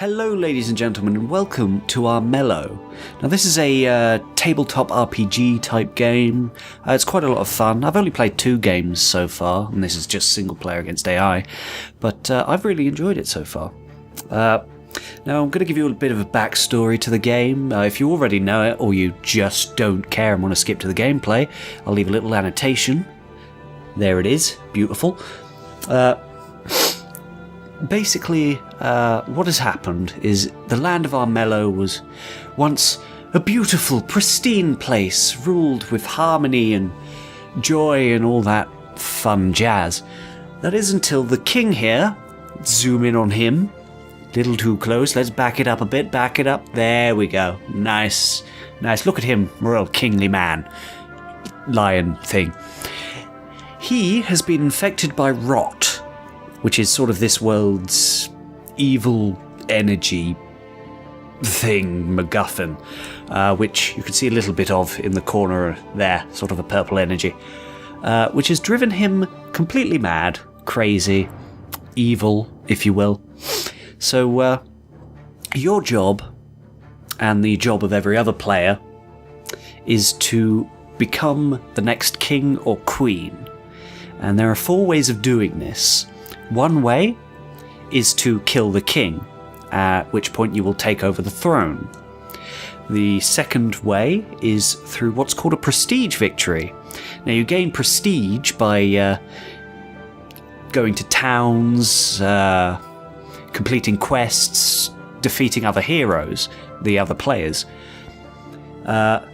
Hello ladies and gentlemen and welcome to Armello. Now this is a tabletop RPG type game. It's quite a lot of fun. I've only played 2 games so far, and this is just single player against AI, but I've really enjoyed it so far. Now I'm going to give you a bit of a backstory to the game. If you already know it or you just don't care and want to skip to the gameplay, I'll leave a little annotation. There it is, beautiful. Basically, what has happened is the land of Armello was once a beautiful, pristine place, ruled with harmony and joy and all that fun jazz. That is until the king here, zoom in on him, little too close, let's back it up a bit, back it up, there we go, nice, look at him, royal kingly man, lion thing. He has been infected by rot, which is sort of this world's evil energy thing, MacGuffin, which you can see a little bit of in the corner there, sort of a purple energy, which has driven him completely mad, crazy, evil, if you will. So your job, and the job of every other player, is to become the next king or queen. And there are 4 ways of doing this. One way is to kill the king, at which point you will take over the throne. The second way is through what's called a prestige victory. Now you gain prestige by going to towns, completing quests, defeating other heroes, the other players. If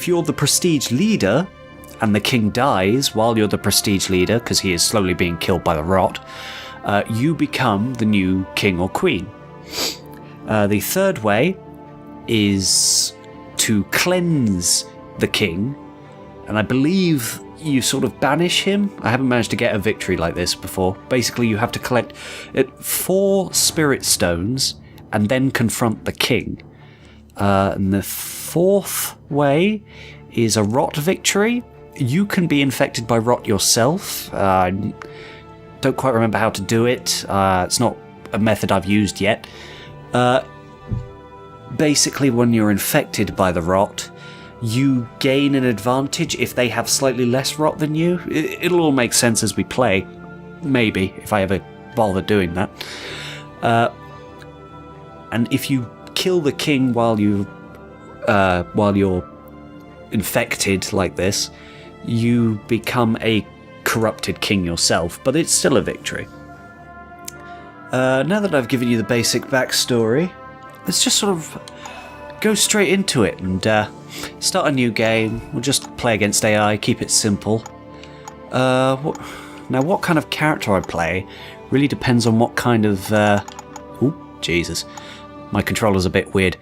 you're the prestige leader, and the king dies while you're the prestige leader, because he is slowly being killed by the rot, you become the new king or queen. The third way is to cleanse the king, and I believe you sort of banish him. I haven't managed to get a victory like this before. Basically, you have to collect 4 spirit stones and then confront the king. And the 4th way is a rot victory. You can be infected by rot yourself. I don't quite remember how to do it. It's not a method I've used yet. Basically, when you're infected by the rot, you gain an advantage if they have slightly less rot than you. It'll all make sense as we play. Maybe, if I ever bother doing that. And if you kill the king while you're infected like this, you become a corrupted king yourself, but it's still a victory. Now that I've given you the basic backstory, let's just sort of go straight into it and start a new game. We'll just play against AI, keep it simple. Now what kind of character I play really depends on what kind of... oh, Jesus. My controller's a bit weird.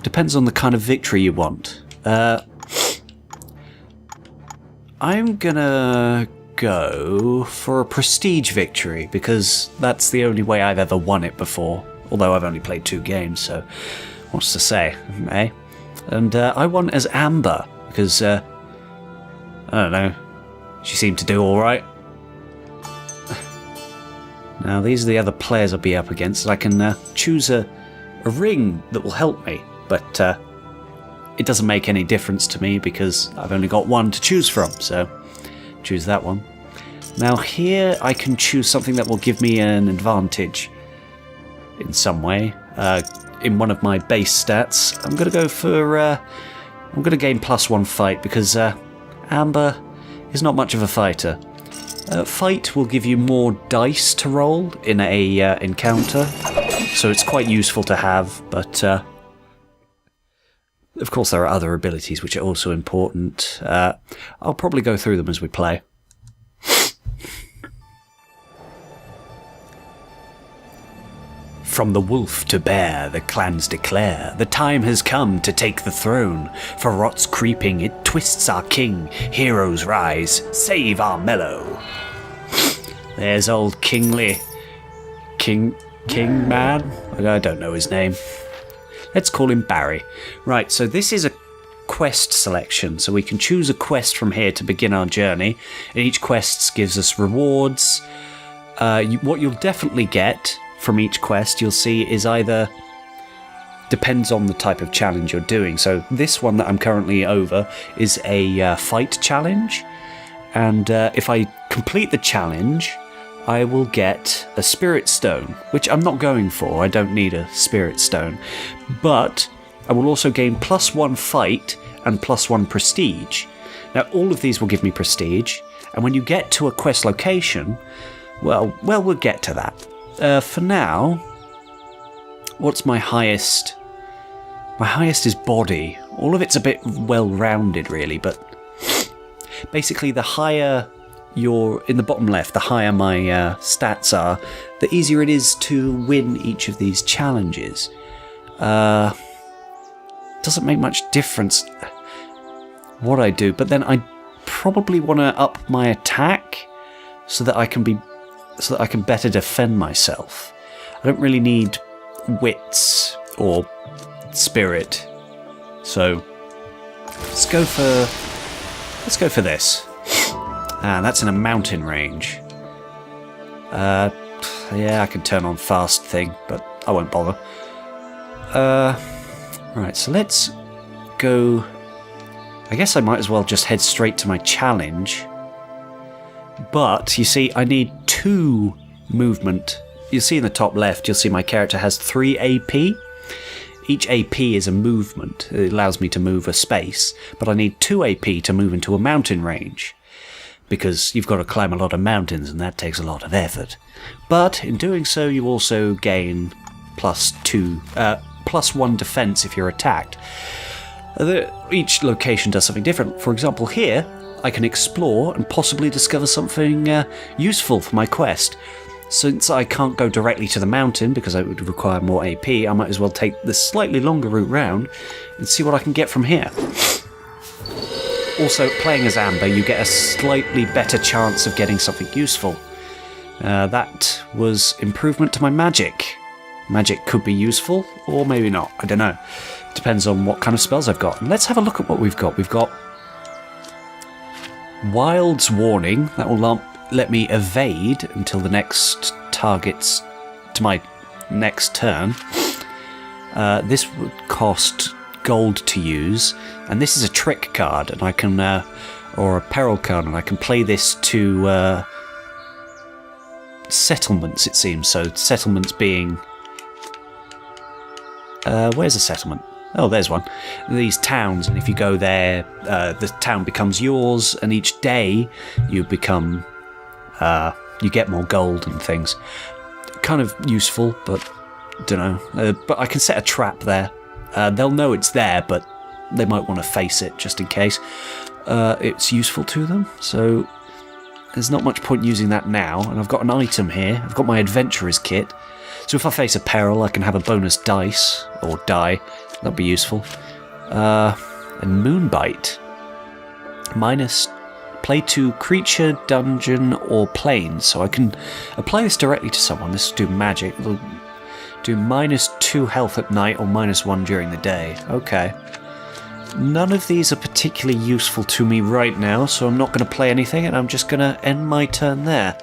Depends on the kind of victory you want. I'm gonna go for a prestige victory, because that's the only way I've ever won it before. Although I've only played 2 games, so what's to say, eh? And I won as Amber, because, I don't know, she seemed to do alright. Now these are the other players I'll be up against, and I can choose a ring that will help me, but it doesn't make any difference to me because I've only got 1 to choose from, so choose that one. Now here I can choose something that will give me an advantage in some way. In one of my base stats, I'm going to go for... I'm going to gain +1 fight because Amber is not much of a fighter. Fight will give you more dice to roll in a encounter, so it's quite useful to have, but... of course, there are other abilities which are also important. I'll probably go through them as we play. From the wolf to bear, the clans declare, the time has come to take the throne. For rot's creeping, it twists our king. Heroes rise, save Armello. There's old King man? I don't know his name. Let's call him Barry. Right, so this is a quest selection, so we can choose a quest from here to begin our journey, and each quest gives us rewards. What you'll definitely get from each quest, you'll see, is either... depends on the type of challenge you're doing. So this one that I'm currently over is a fight challenge. And if I complete the challenge, I will get a spirit stone, which I'm not going for. I don't need a spirit stone. But I will also gain +1 fight and +1 prestige. Now, all of these will give me prestige. And when you get to a quest location, well, we'll get to that. For now, what's my highest? My highest is body. All of it's a bit well-rounded, really, but basically the higher you're in the bottom left, the higher my stats are, the easier it is to win each of these challenges. Doesn't make much difference what I do, but then I probably want to up my attack so that I can better defend myself. I don't really need wits or spirit, so let's go for this. That's in a mountain range. Yeah, I can turn on fast thing, but I won't bother. Right, so let's go. I guess I might as well just head straight to my challenge. But you see, I need 2 movement. You'll see in the top left, you'll see my character has 3 AP. Each AP is a movement. It allows me to move a space, but I need 2 AP to move into a mountain range, because you've got to climb a lot of mountains and that takes a lot of effort. But in doing so, you also gain +1 defense if you're attacked. Each location does something different. For example, here, I can explore and possibly discover something useful for my quest. Since I can't go directly to the mountain because it would require more AP, I might as well take the slightly longer route round and see what I can get from here. Also, playing as Amber, you get a slightly better chance of getting something useful. That was improvement to my magic. Magic could be useful, or maybe not, I don't know. Depends on what kind of spells I've got. And let's have a look at what we've got. We've got Wild's Warning. That will let me evade until the next target's to my next turn. This would cost gold to use, and this is a trick card, and I can, or a peril card, and I can play this to settlements, it seems. So settlements being, where's a settlement? Oh, there's one. These towns, and if you go there, the town becomes yours, and each day you become, you get more gold and things. Kind of useful, but don't know. But I can set a trap there. They'll know it's there, but they might want to face it just in case. It's useful to them, so there's not much point using that now. And I've got an item here. I've got my adventurer's kit. So if I face a peril, I can have a bonus dice, or die. That'd be useful. And Moonbite. Minus play to creature, dungeon, or plane. So I can apply this directly to someone. This will do magic. It'll do -2 health at night or -1 during the day. Okay. None of these are particularly useful to me right now, so I'm not going to play anything, and I'm just going to end my turn there.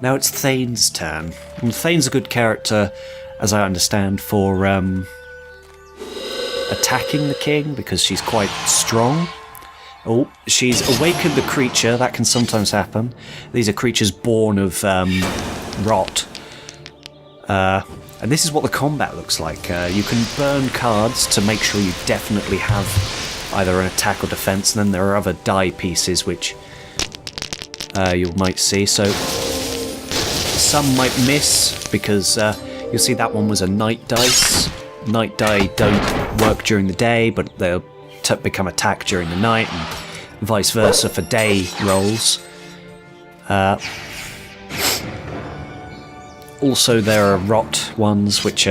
Now it's Thane's turn. And Thane's a good character, as I understand, for attacking the king, because she's quite strong. Oh, she's awakened the creature. That can sometimes happen. These are creatures born of rot. And this is what the combat looks like. You can burn cards to make sure you definitely have either an attack or defense, and then there are other die pieces which you might see. So some might miss, because you'll see that one was a night dice. Night die don't work during the day, but they'll become attack during the night, and vice versa for day rolls. Also, there are rot ones which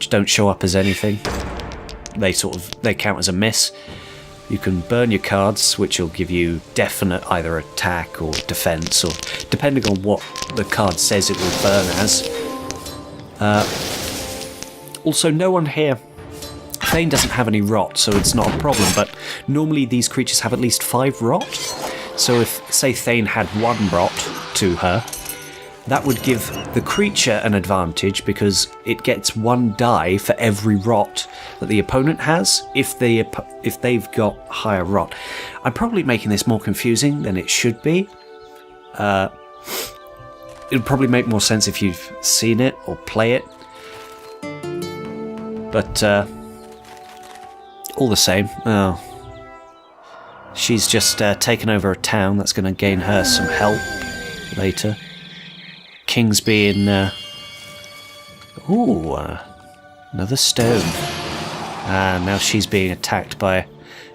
don't show up as anything. They count as a miss. You can burn your cards, which will give you definite either attack or defense, or depending on what the card says it will burn as. Also, no one here. Thane doesn't have any rot, so it's not a problem, but normally these creatures have at least 5 rot. So if, say, Thane had 1 rot to her, that would give the creature an advantage because it gets 1 die for every rot that the opponent has if they've got higher rot. I'm probably making this more confusing than it should be. It would probably make more sense if you've seen it or play it. But all the same, she's just taken over a town. That's going to gain her some help later. King's being... another stone. Now she's being attacked by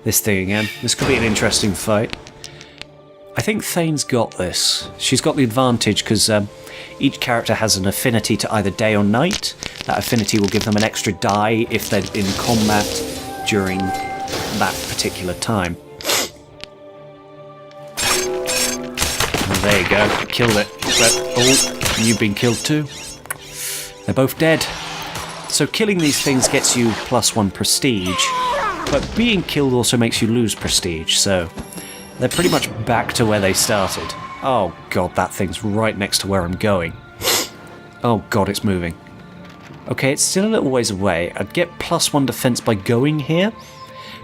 this thing again. This could be an interesting fight. I think Thane's got this. She's got the advantage because each character has an affinity to either day or night. That affinity will give them an extra die if they're in combat during that particular time. Oh, there you go. Killed it. But, you've been killed too. They're both dead. So killing these things gets you +1 prestige, but being killed also makes you lose prestige, so they're pretty much back to where they started. Oh god, that thing's right next to where I'm going. Oh god, it's moving. Okay, it's still a little ways away. I'd get +1 defense by going here,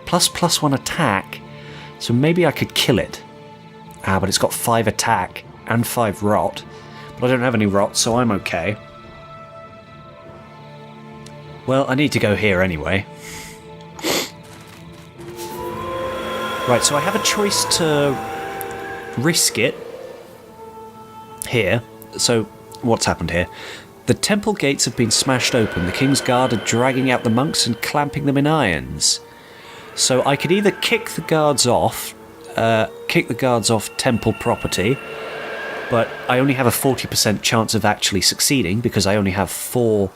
plus +1 attack, so maybe I could kill it. But it's got 5 attack and 5 rot. But I don't have any rot, so I'm okay. Well, I need to go here anyway. Right, so I have a choice to risk it here. So, what's happened here? The temple gates have been smashed open. The King's Guard are dragging out the monks and clamping them in irons. So I could either kick the guards off temple property, but I only have a 40% chance of actually succeeding because I only have 4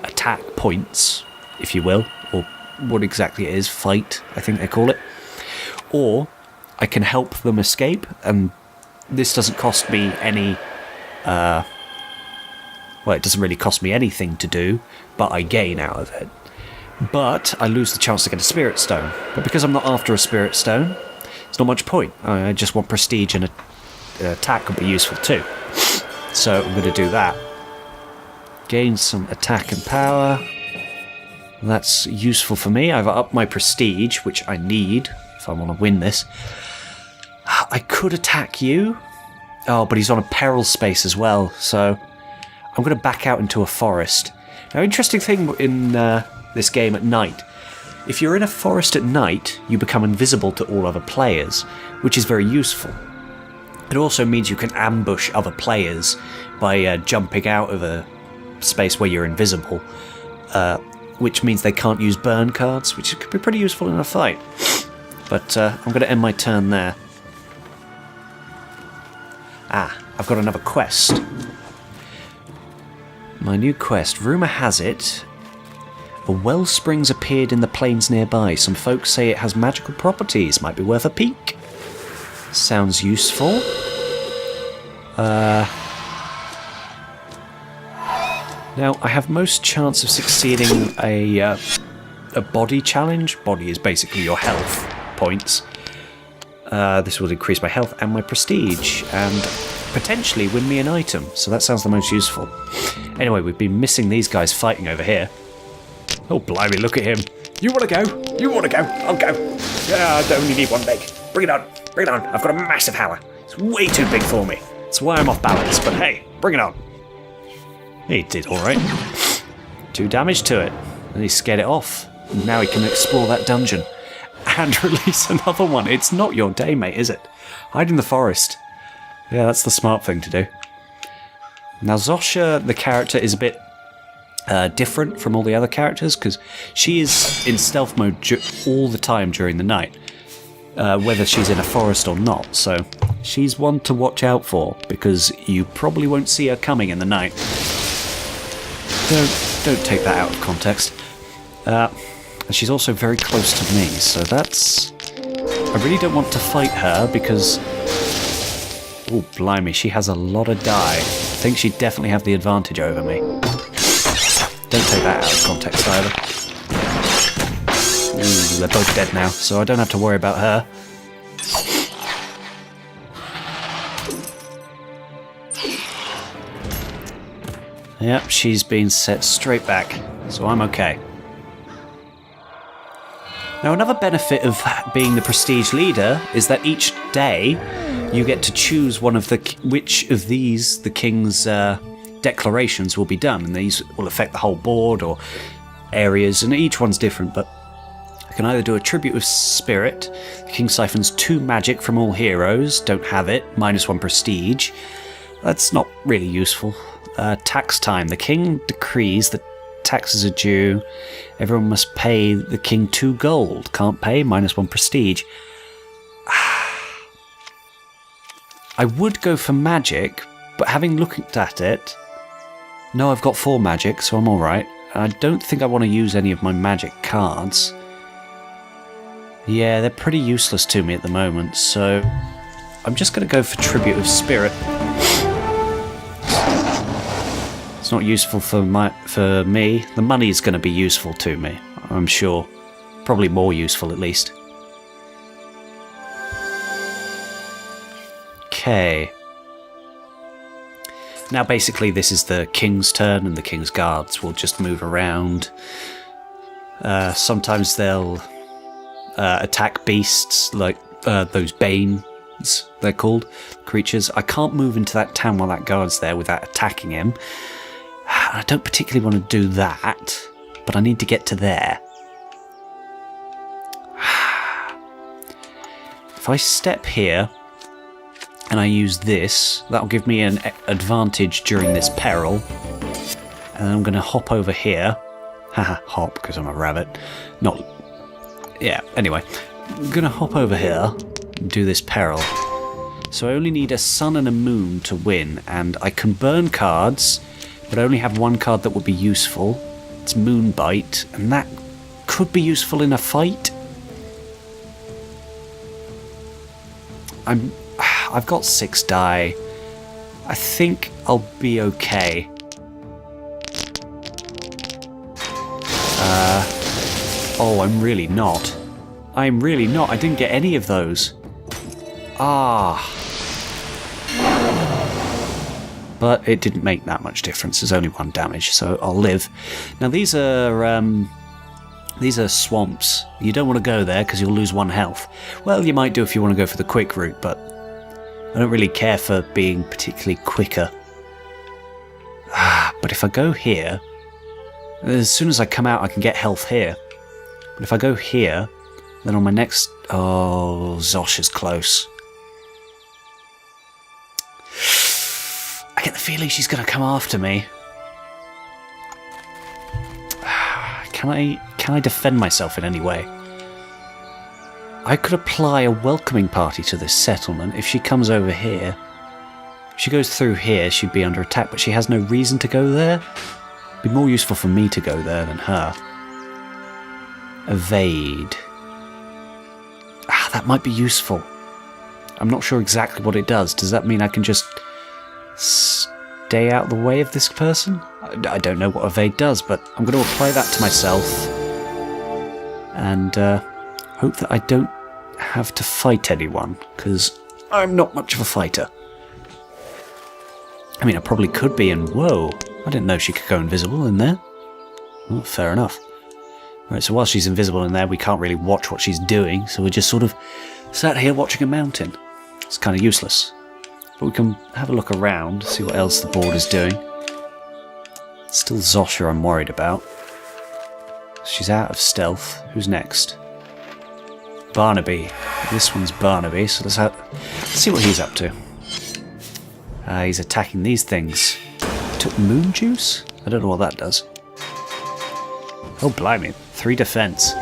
attack points, if you will, or what exactly it is, fight, I think they call it. Or I can help them escape, and this doesn't cost me any... well, it doesn't really cost me anything to do, but I gain out of it. But I lose the chance to get a Spirit Stone. But because I'm not after a Spirit Stone, it's not much point. I just want prestige, and attack would be useful too. So I'm going to do that. Gain some attack and power. That's useful for me. I've upped my prestige, which I need if I want to win this. I could attack you. Oh, but he's on a peril space as well, so I'm going to back out into a forest. Now, interesting thing in this game at night. If you're in a forest at night, you become invisible to all other players, which is very useful. It also means you can ambush other players by jumping out of a space where you're invisible, which means they can't use burn cards, which could be pretty useful in a fight. But I'm going to end my turn there. I've got another quest. My new quest. Rumour has it, a wellspring's appeared in the plains nearby. Some folks say it has magical properties. Might be worth a peek. Sounds useful. Now, I have most chance of succeeding a body challenge. Body is basically your health points. This will increase my health and my prestige, and potentially win me an item, so that sounds the most useful. Anyway, we've been missing these guys fighting over here. Oh, blimey, look at him. You want to go? You want to go? I'll go. Yeah, I only need 1 leg. Bring it on. Bring it on. I've got a massive hammer. It's way too big for me. That's why I'm off balance, but hey, bring it on. He did alright. 2 damage to it. And he scared it off. And now he can explore that dungeon. And release another one. It's not your day, mate, is it? Hide in the forest. Yeah, that's the smart thing to do. Now, Zosha, the character, is a bit different from all the other characters, because she is in stealth mode all the time during the night, whether she's in a forest or not. So she's one to watch out for, because you probably won't see her coming in the night. Don't take that out of context. And she's also very close to me, so that's... I really don't want to fight her, because... Oh, blimey, she has a lot of die. I think she'd definitely have the advantage over me. Don't take that out of context either. Ooh, they're both dead now, so I don't have to worry about her. Yep, she's been set straight back, so I'm okay. Now, another benefit of being the prestige leader is that each day you get to choose which of these the king's declarations will be done, and these will affect the whole board or areas, and each one's different, but I can either do a tribute of spirit. The king siphons 2 magic from all heroes, don't have it, -1 prestige. That's not really useful. Tax time. The king decrees that taxes are due. Everyone must pay the king 2 gold. Can't pay, -1 prestige. I would go for magic, but having looked at it, no, I've got 4 magic, so I'm alright. I don't think I want to use any of my magic cards. Yeah, they're pretty useless to me at the moment, so I'm just going to go for Tribute of Spirit. It's not useful for me. The money's going to be useful to me, I'm sure. Probably more useful, at least. Okay. Now basically this is the king's turn, and the king's guards will just move around. Sometimes they'll attack beasts, like those Banes, they're called, creatures. I can't move into that town while that guard's there without attacking him. I don't particularly want to do that, but I need to get to there. If I step here and I use this, that'll give me an advantage during this peril. And I'm going to hop over here. Haha, hop, because I'm a rabbit. Not... Yeah, anyway. I'm going to hop over here and do this peril. So I only need a sun and a moon to win, and I can burn cards, but I only have 1 card that would be useful. It's Moonbite, and that could be useful in a fight. I've got 6 die. I think I'll be okay. Oh, I'm really not. I'm really not. I didn't get any of those. Ah. But it didn't make that much difference. There's only 1 damage, so I'll live. Now these are swamps. You don't want to go there because you'll lose 1 health. Well, you might do if you want to go for the quick route, but I don't really care for being particularly quicker. But if I go here, as soon as I come out I can get health here. But if I go here, then on my next... Oh, Zosh is close. I get the feeling she's going to come after me. Can I defend myself in any way? I could apply a welcoming party to this settlement if she comes over here. If she goes through here, she'd be under attack, but she has no reason to go there. It'd be more useful for me to go there than her. Evade. That might be useful. I'm not sure exactly what it does. Does that mean I can just stay out of the way of this person? I don't know what evade does, but I'm going to apply that to myself. And hope that I don't have to fight anyone, because I'm not much of a fighter. I mean, I probably could be, and whoa, I didn't know she could go invisible in there. Well, fair enough. Right, so while she's invisible in there, we can't really watch what she's doing, so we're just sort of sat here watching a mountain. It's kind of useless. But we can have a look around, see what else the board is doing. Still Zosha I'm worried about. She's out of stealth. Who's next? Barnaby. This one's Barnaby, so let's see what he's up to. He's attacking these things. Took moon juice? I don't know what that does. Oh, blimey. 3 defense.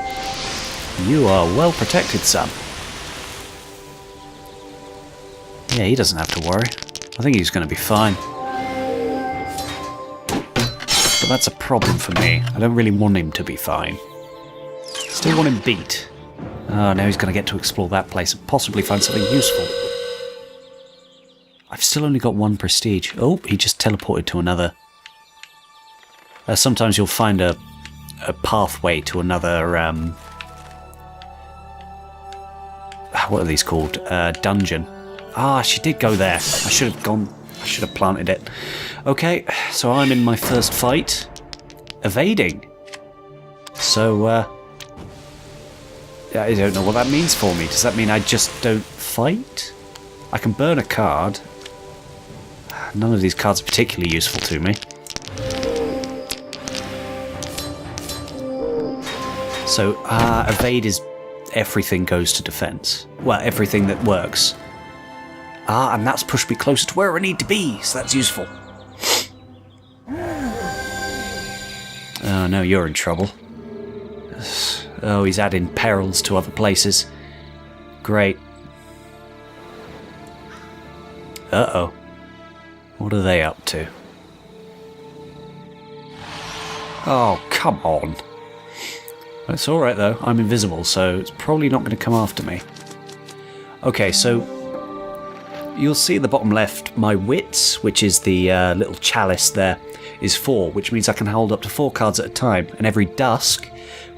You are well protected, son. Yeah, he doesn't have to worry. I think he's going to be fine. But that's a problem for me. I don't really want him to be fine. Still want him beat. Oh, now he's going to get to explore that place and possibly find something useful. I've still only got 1 prestige. Oh, he just teleported to another. Sometimes you'll find a pathway to another... what are these called? Dungeon. Ah, she did go there. I should have planted it. Okay, so I'm in my first fight. Evading. So, I don't know what that means for me. Does that mean I just don't fight? I can burn a card. None of these cards are particularly useful to me. So, evade is everything goes to defense. Well, everything that works. And that's pushed me closer to where I need to be, so that's useful. Oh, no, you're in trouble. Oh, he's adding perils to other places. Great. Uh-oh. What are they up to? Oh, come on. It's alright though, I'm invisible, so it's probably not going to come after me. Okay, so you'll see at the bottom left, my wits, which is the little chalice there, is 4, which means I can hold up to 4 cards at a time, and every dusk,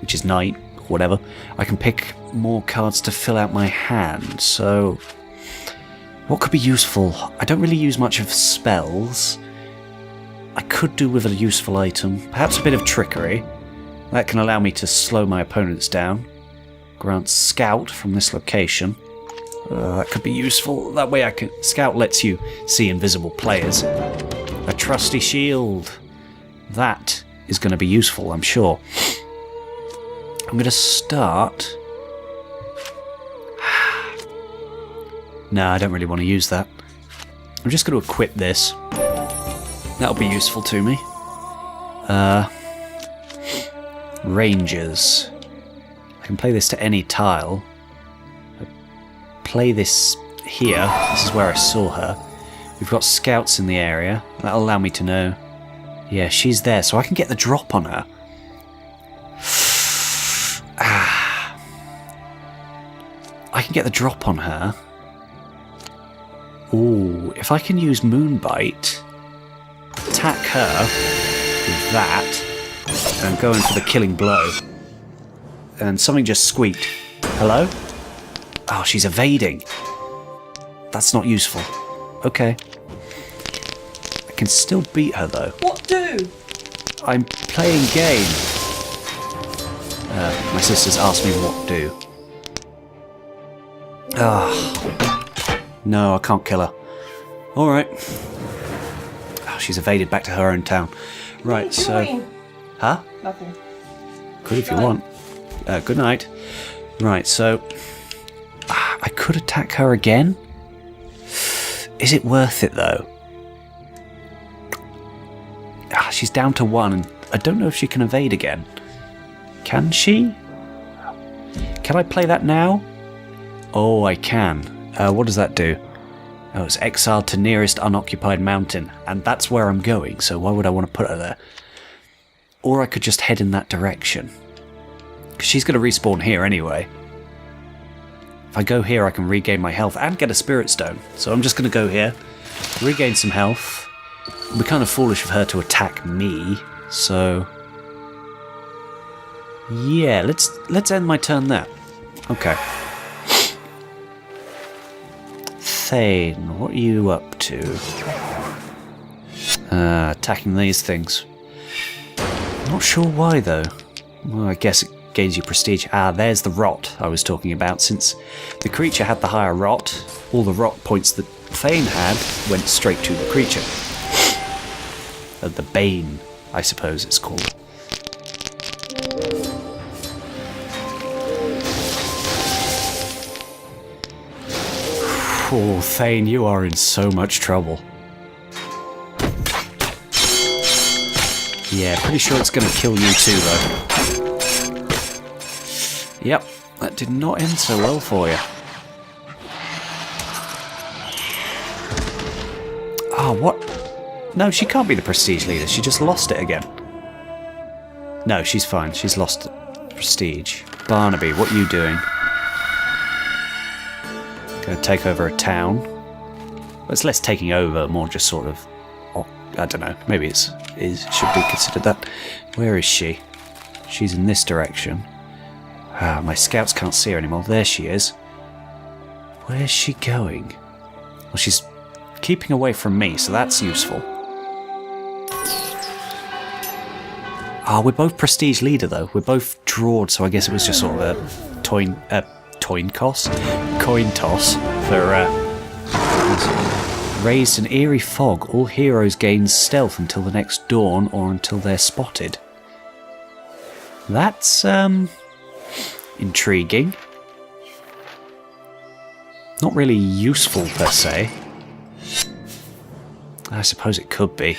which is night, whatever, I can pick more cards to fill out my hand, so what could be useful? I don't really use much of spells. I could do with a useful item, perhaps a bit of trickery. That can allow me to slow my opponents down. Grant Scout from this location. That could be useful. That way I can... Scout lets you see invisible players. A trusty shield. That is going to be useful, I'm sure. I'm going to start... No, I don't really want to use that. I'm just going to equip this. That'll be useful to me. Rangers. I can play this to any tile. I play this here. This is where I saw her. We've got scouts in the area. That'll allow me to know. Yeah, she's there, so I can get the drop on her. I can get the drop on her. Ooh, if I can use Moonbite, attack her with that, and I'm going for the killing blow. And something just squeaked. Hello? Oh, she's evading. That's not useful. Okay. I can still beat her, though. What do? I'm playing game. My sister's asked me what do. No, I can't kill her. Alright. Oh, she's evaded back to her own town. Right, so... Huh? Nothing. Good if you want. Good night. Right, so... I could attack her again? Is it worth it, though? She's down to 1, and I don't know if she can evade again. Can she? Can I play that now? Oh, I can. What does that do? Oh, it's exiled to nearest unoccupied mountain, and that's where I'm going, so why would I want to put her there? Or I could just head in that direction. Because she's going to respawn here anyway. If I go here, I can regain my health and get a spirit stone. So I'm just going to go here, regain some health. It'd be kind of foolish of her to attack me, so... Yeah, let's end my turn there. Okay. Thane, what are you up to? Attacking these things. Not sure why, though. Well, I guess it gains you prestige. There's the rot I was talking about. Since the creature had the higher rot, all the rot points that Thane had went straight to the creature. The Bane, I suppose it's called. Oh, Thane, you are in so much trouble. Yeah, pretty sure it's going to kill you too, though. Yep, that did not end so well for you. Oh, what? No, she can't be the prestige leader. She just lost it again. No, she's fine. She's lost prestige. Barnaby, what are you doing? Going to take over a town. Well, it's less taking over, more just sort of... Oh, I don't know. Maybe it should be considered that. Where is she? She's in this direction. My scouts can't see her anymore. There she is. Where's she going? Well, she's keeping away from me, so that's useful. Ah, we're both prestige leader though. We're both drawed, so I guess it was just sort of a coin toss for raised an eerie fog. All heroes gain stealth until the next dawn or until they're spotted. That's intriguing. Not really useful per se. I suppose it could be.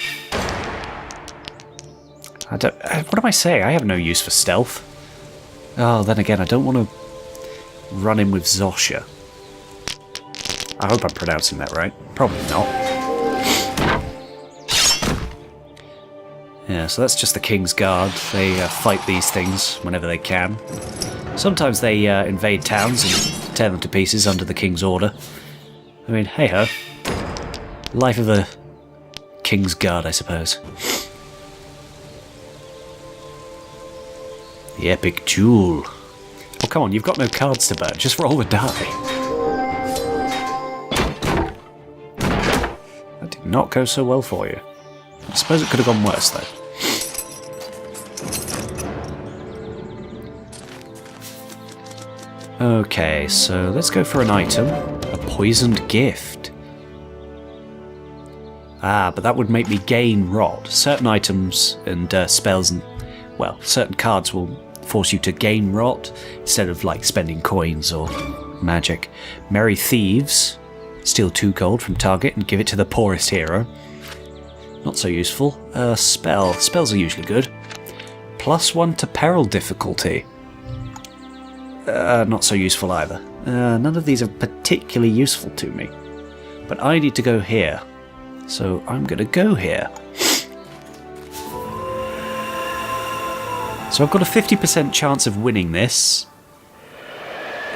I don't. What am I saying? I have no use for stealth. Oh, then again, I don't want to run in with Zosha. I hope I'm pronouncing that right. Probably not. Yeah, so that's just the King's Guard. They fight these things whenever they can. Sometimes they invade towns and tear them to pieces under the King's order. I mean, hey-ho. Life of a King's Guard, I suppose. The epic duel. Oh, come on, you've got no cards to burn. Just roll the die. That did not go so well for you. I suppose it could have gone worse, though. Okay, so let's go for an item. A poisoned gift. Ah, but that would make me gain rot. Certain items and spells and, well, certain cards will force you to gain rot instead of, like, spending coins or magic. Merry Thieves. Steal 2 gold from target and give it to the poorest hero. Not so useful. Spell. Spells are usually good. +1 to peril difficulty. Not so useful either. None of these are particularly useful to me. But I need to go here. So I'm going to go here. So I've got a 50% chance of winning this.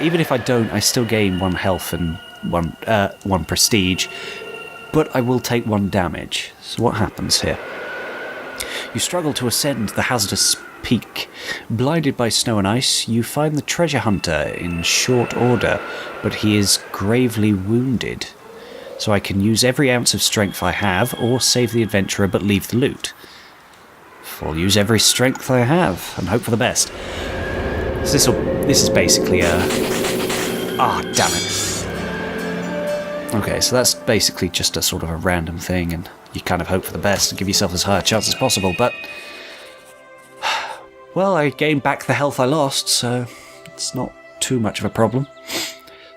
Even if I don't, I still gain 1 health and 1 prestige. But I will take 1 damage. So what happens here? You struggle to ascend the hazardous peak. Blinded by snow and ice, you find the treasure hunter in short order, but he is gravely wounded. So I can use every ounce of strength I have, or save the adventurer but leave the loot. I'll use every strength I have and hope for the best. So this is basically a... Ah, damn it. Okay, so that's basically just a sort of a random thing, and you kind of hope for the best and give yourself as high a chance as possible, but... Well, I gained back the health I lost, so it's not too much of a problem.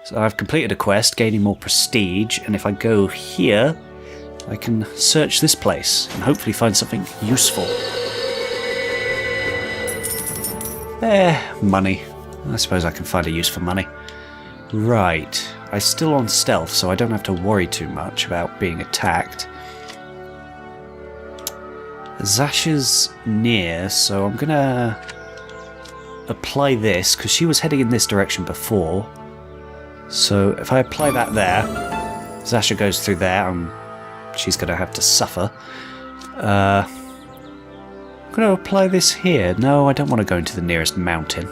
So I've completed a quest, gaining more prestige, and if I go here, I can search this place and hopefully find something useful. Money. I suppose I can find a use for money. Right. I'm still on stealth, so I don't have to worry too much about being attacked. Zasha's near, so I'm gonna apply this, because she was heading in this direction before. So if I apply that there, Zasha goes through there, and she's gonna have to suffer. I'm gonna apply this here. No, I don't want to go into the nearest mountain.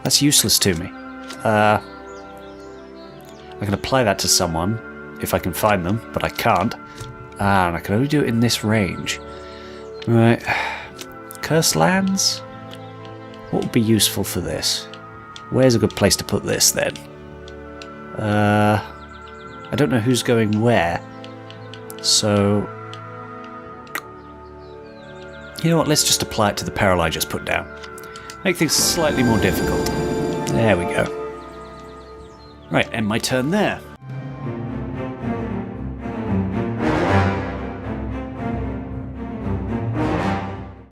That's useless to me. I can apply that to someone, if I can find them, but I can't. And I can only do it in this range. Right. Cursed lands? What would be useful for this? Where's a good place to put this, then? I don't know who's going where. So... You know what, let's just apply it to the peril I just put down. Make things slightly more difficult. There we go. Right, end my turn there.